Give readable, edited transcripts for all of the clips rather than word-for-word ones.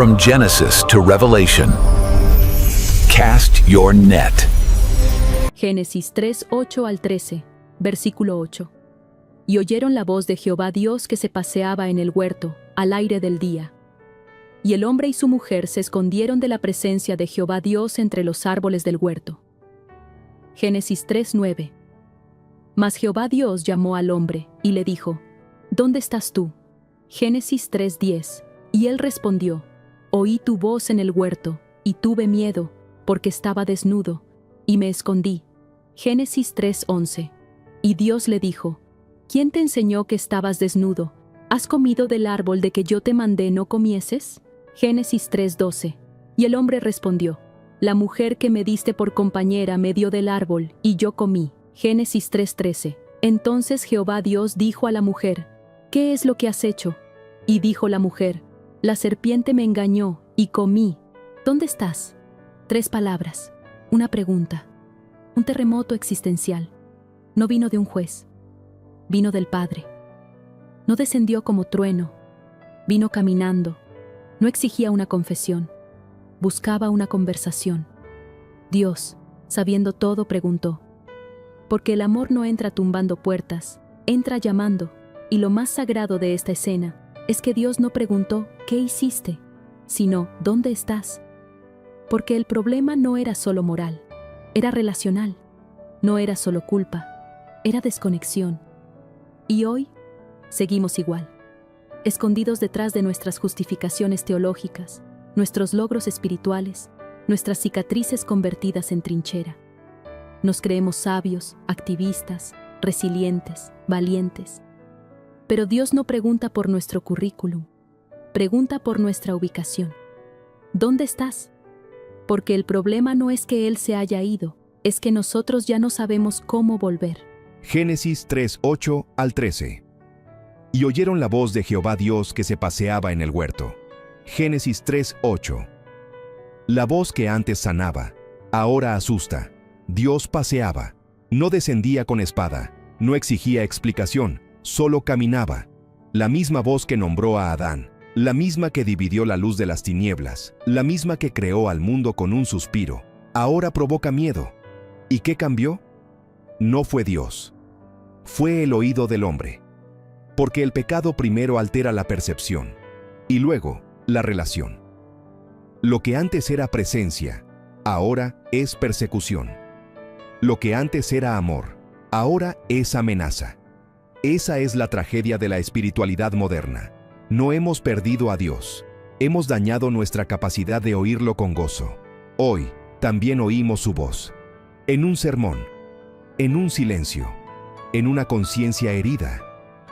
From Genesis to Revelation, cast your net. Génesis 3, 8 al 13, versículo 8. Y oyeron la voz de Jehová Dios que se paseaba en el huerto, al aire del día. Y el hombre y su mujer se escondieron de la presencia de Jehová Dios entre los árboles del huerto. Génesis 3, 9. Mas Jehová Dios llamó al hombre, y le dijo, ¿Dónde estás tú? Génesis 3, 10. Y él respondió, Oí tu voz en el huerto, y tuve miedo, porque estaba desnudo, y me escondí. Génesis 3, 11. Y Dios le dijo, ¿Quién te enseñó que estabas desnudo? ¿Has comido del árbol de que yo te mandé no comieses? Génesis 3, 12. Y el hombre respondió, La mujer que me diste por compañera me dio del árbol, y yo comí. Génesis 3, 13. Entonces Jehová Dios dijo a la mujer, ¿Qué es lo que has hecho? Y dijo la mujer, La serpiente me engañó, y comí. ¿Dónde estás? 3 palabras, una pregunta, un terremoto existencial. No vino de un juez, vino del Padre. No descendió como trueno, vino caminando. No exigía una confesión, buscaba una conversación. Dios, sabiendo todo, preguntó. Porque el amor no entra tumbando puertas, entra llamando, y lo más sagrado de esta escena es que Dios no preguntó ¿qué hiciste?, sino ¿dónde estás? Porque el problema no era solo moral, era relacional, no era solo culpa, era desconexión. Y hoy seguimos igual, escondidos detrás de nuestras justificaciones teológicas, nuestros logros espirituales, nuestras cicatrices convertidas en trinchera. Nos creemos sabios, activistas, resilientes, valientes. Pero Dios no pregunta por nuestro currículum, pregunta por nuestra ubicación. ¿Dónde estás? Porque el problema no es que Él se haya ido, es que nosotros ya no sabemos cómo volver. Génesis 3, 8 al 13. Y oyeron la voz de Jehová Dios que se paseaba en el huerto. Génesis 3, 8. La voz que antes sanaba, ahora asusta. Dios paseaba, no descendía con espada, no exigía explicación, solo caminaba. La misma voz que nombró a Adán, la misma que dividió la luz de las tinieblas, la misma que creó al mundo con un suspiro, ahora provoca miedo. ¿Y qué cambió? No fue Dios. Fue el oído del hombre. Porque el pecado primero altera la percepción, y luego la relación. Lo que antes era presencia, ahora es persecución. Lo que antes era amor, ahora es amenaza. Esa es la tragedia de la espiritualidad moderna. No hemos perdido a Dios. Hemos dañado nuestra capacidad de oírlo con gozo. Hoy, también oímos su voz. En un sermón, en un silencio, en una conciencia herida,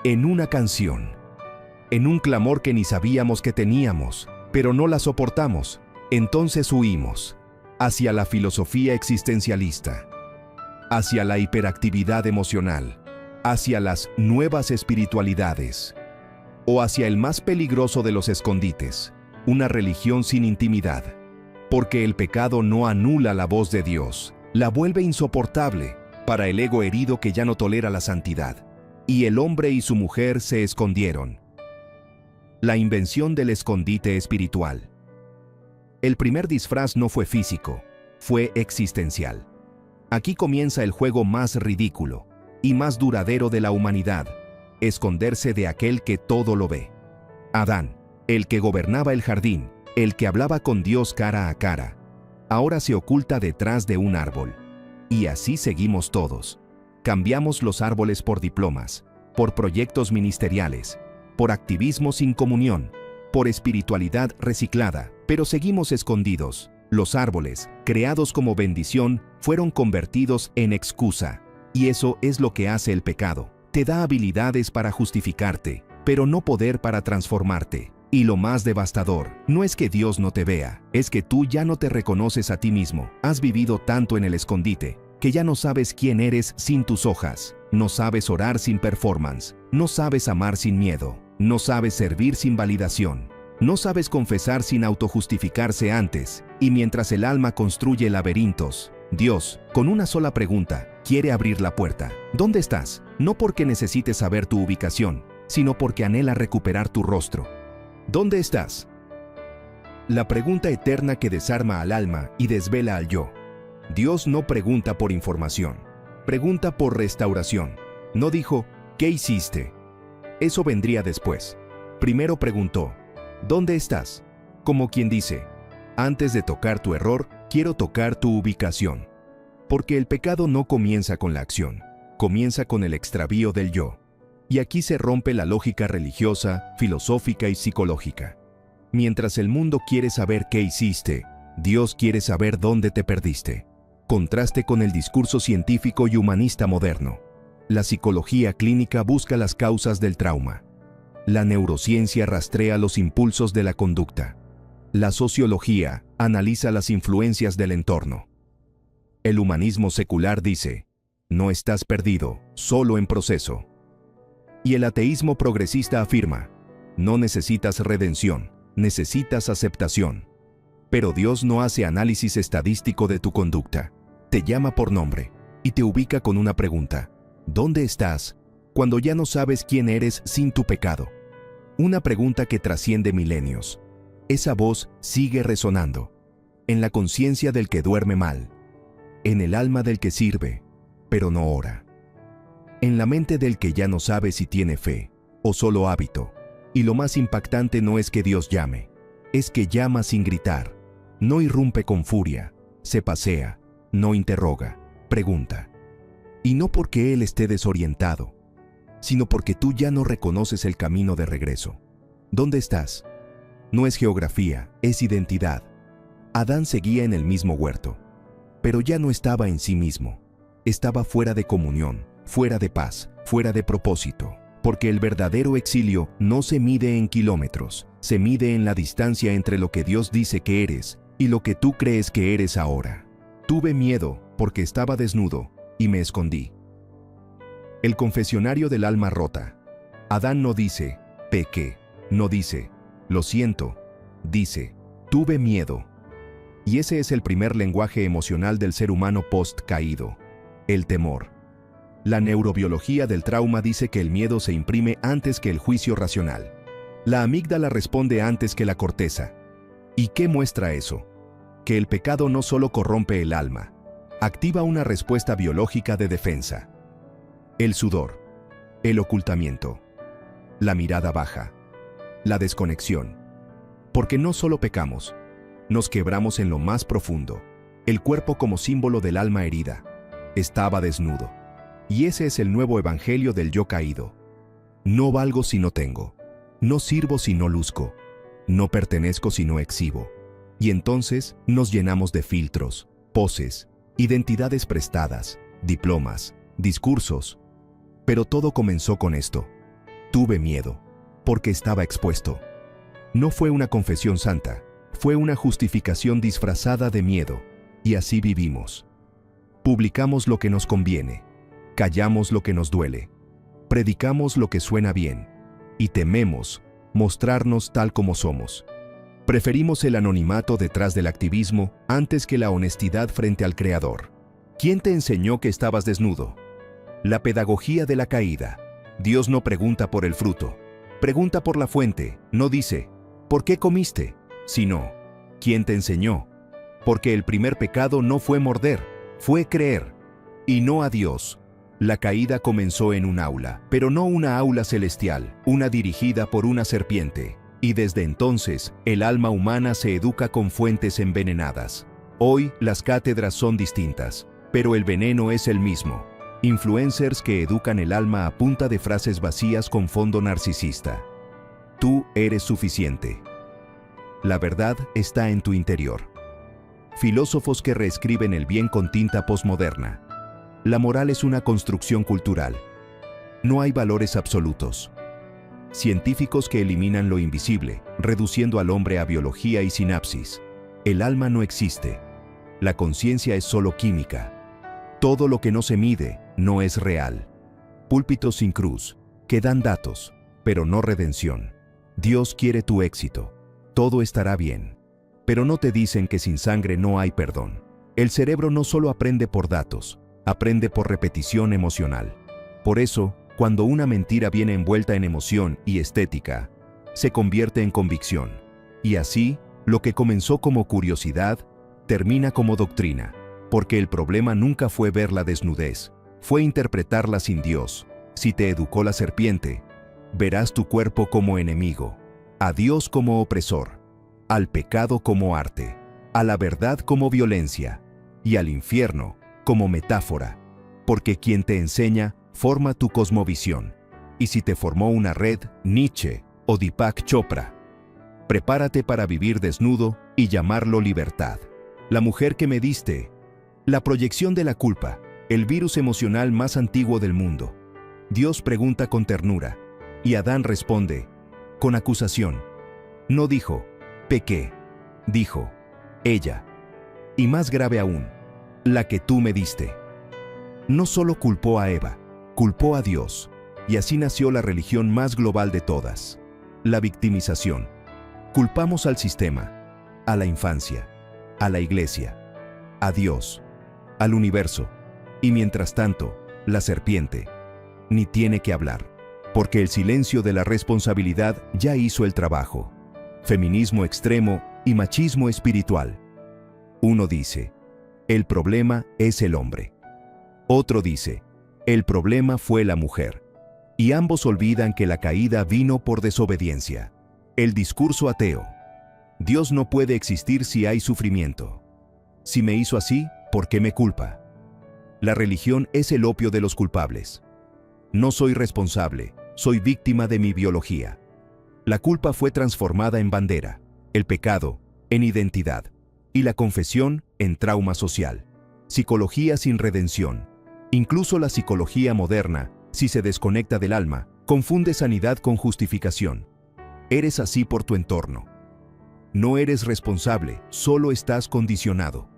en una canción, en un clamor que ni sabíamos que teníamos, pero no la soportamos. Entonces huimos hacia la filosofía existencialista, hacia la hiperactividad emocional, hacia las nuevas espiritualidades, o hacia el más peligroso de los escondites, una religión sin intimidad. Porque el pecado no anula la voz de Dios, la vuelve insoportable para el ego herido que ya no tolera la santidad. Y el hombre y su mujer se escondieron. La invención del escondite espiritual. El primer disfraz no fue físico, fue existencial. Aquí comienza el juego más ridículo y más duradero de la humanidad, esconderse de aquel que todo lo ve. Adán, el que gobernaba el jardín, el que hablaba con Dios cara a cara, ahora se oculta detrás de un árbol. Y así seguimos todos. Cambiamos los árboles por diplomas, por proyectos ministeriales, por activismo sin comunión, por espiritualidad reciclada, pero seguimos escondidos. Los árboles, creados como bendición, fueron convertidos en excusa. Y eso es lo que hace el pecado. Te da habilidades para justificarte, pero no poder para transformarte. Y lo más devastador, no es que Dios no te vea, es que tú ya no te reconoces a ti mismo. Has vivido tanto en el escondite, que ya no sabes quién eres sin tus hojas. No sabes orar sin performance. No sabes amar sin miedo. No sabes servir sin validación. No sabes confesar sin autojustificarse antes. Y mientras el alma construye laberintos, Dios, con una sola pregunta, quiere abrir la puerta. ¿Dónde estás? No porque necesites saber tu ubicación, sino porque anhela recuperar tu rostro. ¿Dónde estás? La pregunta eterna que desarma al alma y desvela al yo. Dios no pregunta por información, pregunta por restauración. No dijo, ¿qué hiciste? Eso vendría después. Primero preguntó, ¿dónde estás? Como quien dice, antes de tocar tu error, quiero tocar tu ubicación. Porque el pecado no comienza con la acción, comienza con el extravío del yo. Y aquí se rompe la lógica religiosa, filosófica y psicológica. Mientras el mundo quiere saber qué hiciste, Dios quiere saber dónde te perdiste. Contraste con el discurso científico y humanista moderno. La psicología clínica busca las causas del trauma. La neurociencia rastrea los impulsos de la conducta. La sociología analiza las influencias del entorno. El humanismo secular dice, no estás perdido, solo en proceso. Y el ateísmo progresista afirma, no necesitas redención, necesitas aceptación. Pero Dios no hace análisis estadístico de tu conducta. Te llama por nombre y te ubica con una pregunta. ¿Dónde estás cuando ya no sabes quién eres sin tu pecado? Una pregunta que trasciende milenios. Esa voz sigue resonando. En la conciencia del que duerme mal. En el alma del que sirve, pero no ora. En la mente del que ya no sabe si tiene fe o solo hábito. Y lo más impactante no es que Dios llame, es que llama sin gritar. No irrumpe con furia, se pasea, no interroga, pregunta. Y no porque Él esté desorientado, sino porque tú ya no reconoces el camino de regreso. ¿Dónde estás? No es geografía, es identidad. Adán seguía en el mismo huerto, pero ya no estaba en sí mismo. Estaba fuera de comunión, fuera de paz, fuera de propósito. Porque el verdadero exilio no se mide en kilómetros, se mide en la distancia entre lo que Dios dice que eres y lo que tú crees que eres ahora. Tuve miedo porque estaba desnudo y me escondí. El confesionario del alma rota. Adán no dice, pequé, no dice, lo siento, dice, tuve miedo. Y ese es el primer lenguaje emocional del ser humano post-caído, el temor. La neurobiología del trauma dice que el miedo se imprime antes que el juicio racional. La amígdala responde antes que la corteza. ¿Y qué muestra eso? Que el pecado no solo corrompe el alma, activa una respuesta biológica de defensa. El sudor, el ocultamiento, la mirada baja, la desconexión. Porque no solo pecamos, nos quebramos en lo más profundo. El cuerpo como símbolo del alma herida. Estaba desnudo. Y ese es el nuevo evangelio del yo caído. No valgo si no tengo. No sirvo si no luzco. No pertenezco si no exhibo. Y entonces nos llenamos de filtros, poses, identidades prestadas, diplomas, discursos. Pero todo comenzó con esto. Tuve miedo, porque estaba expuesto. No fue una confesión santa, fue una justificación disfrazada de miedo. Y así vivimos. Publicamos lo que nos conviene. Callamos lo que nos duele, predicamos lo que suena bien, y tememos mostrarnos tal como somos. Preferimos el anonimato detrás del activismo antes que la honestidad frente al Creador. ¿Quién te enseñó que estabas desnudo? La pedagogía de la caída. Dios no pregunta por el fruto, pregunta por la fuente, no dice, ¿por qué comiste? Sino, ¿quién te enseñó? Porque el primer pecado no fue morder, fue creer, y no a Dios. La caída comenzó en un aula, pero no una aula celestial, una dirigida por una serpiente. Y desde entonces, el alma humana se educa con fuentes envenenadas. Hoy, las cátedras son distintas, pero el veneno es el mismo. Influencers que educan el alma a punta de frases vacías con fondo narcisista. Tú eres suficiente. La verdad está en tu interior. Filósofos que reescriben el bien con tinta posmoderna. La moral es una construcción cultural. No hay valores absolutos. Científicos que eliminan lo invisible, reduciendo al hombre a biología y sinapsis. El alma no existe. La conciencia es solo química. Todo lo que no se mide no es real. Púlpitos sin cruz, que dan datos, pero no redención. Dios quiere tu éxito. Todo estará bien. Pero no te dicen que sin sangre no hay perdón. El cerebro no solo aprende por datos, aprende por repetición emocional. Por eso, cuando una mentira viene envuelta en emoción y estética, se convierte en convicción. Y así, Lo que comenzó como curiosidad, termina como doctrina, porque el problema nunca fue ver la desnudez, fue interpretarla sin Dios. Si te educó la serpiente, verás tu cuerpo como enemigo, a Dios como opresor, al pecado como arte, a la verdad como violencia, y al infierno como metáfora, porque quien te enseña forma tu cosmovisión. Y si te formó una red, Nietzsche o Deepak Chopra, prepárate para vivir desnudo y llamarlo libertad. La mujer que me diste, la proyección de la culpa, el virus emocional más antiguo del mundo. Dios pregunta con ternura, y Adán responde con acusación. No dijo, pequé, dijo, ella. Y más grave aún, la que tú me diste. No solo culpó a Eva, culpó a Dios, y así nació la religión más global de todas, la victimización. Culpamos al sistema, a la infancia, a la iglesia, a Dios, al universo, y mientras tanto, la serpiente ni tiene que hablar, porque el silencio de la responsabilidad ya hizo el trabajo. Feminismo extremo y machismo espiritual. Uno dice, el problema es el hombre. Otro dice, el problema fue la mujer. Y ambos olvidan que la caída vino por desobediencia. El discurso ateo. Dios no puede existir si hay sufrimiento. Si me hizo así, ¿por qué me culpa? La religión es el opio de los culpables. No soy responsable, soy víctima de mi biología. La culpa fue transformada en bandera, el pecado en identidad, y la confesión en trauma social. Psicología sin redención. Incluso la psicología moderna, si se desconecta del alma, confunde sanidad con justificación. Eres así por tu entorno. No eres responsable, solo estás condicionado.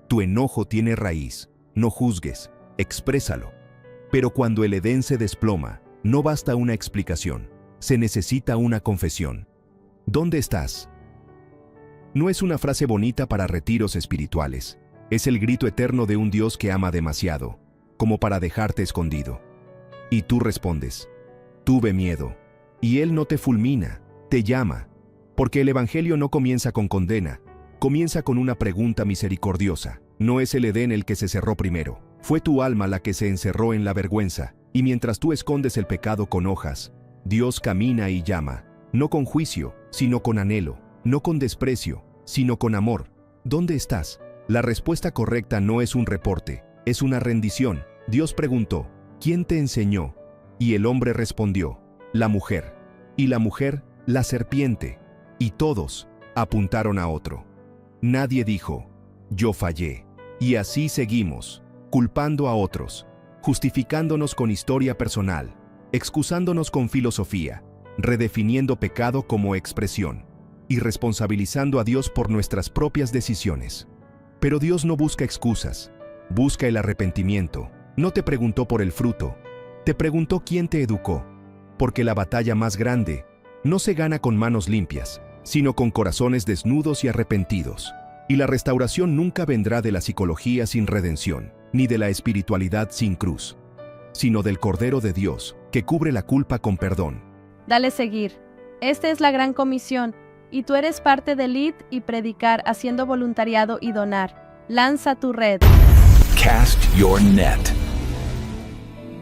Tu enojo tiene raíz, no juzgues, exprésalo. Pero cuando el Edén se desploma, no basta una explicación, se necesita una confesión. ¿Dónde estás? No es una frase bonita para retiros espirituales, es el grito eterno de un Dios que ama demasiado, como para dejarte escondido. Y tú respondes, tuve miedo, y Él no te fulmina, te llama, porque el Evangelio no comienza con condena, comienza con una pregunta misericordiosa. No es el Edén el que se cerró primero, fue tu alma la que se encerró en la vergüenza, y mientras tú escondes el pecado con hojas, Dios camina y llama, no con juicio, sino con anhelo, no con desprecio, sino con amor. ¿Dónde estás? La respuesta correcta no es un reporte, es una rendición. Dios preguntó, ¿quién te enseñó? Y el hombre respondió, la mujer. Y la mujer, la serpiente. Y todos apuntaron a otro. Nadie dijo, yo fallé. Y así seguimos, culpando a otros, justificándonos con historia personal, excusándonos con filosofía, redefiniendo pecado como expresión, y responsabilizando a Dios por nuestras propias decisiones. Pero Dios no busca excusas, busca el arrepentimiento. No te preguntó por el fruto, te preguntó quién te educó, porque la batalla más grande no se gana con manos limpias, sino con corazones desnudos y arrepentidos. Y la restauración nunca vendrá de la psicología sin redención, ni de la espiritualidad sin cruz, sino del Cordero de Dios, que cubre la culpa con perdón. Dale seguir. Esta es la gran comisión, y tú eres parte del IT y predicar haciendo voluntariado y donar. Lanza tu red. Cast your net.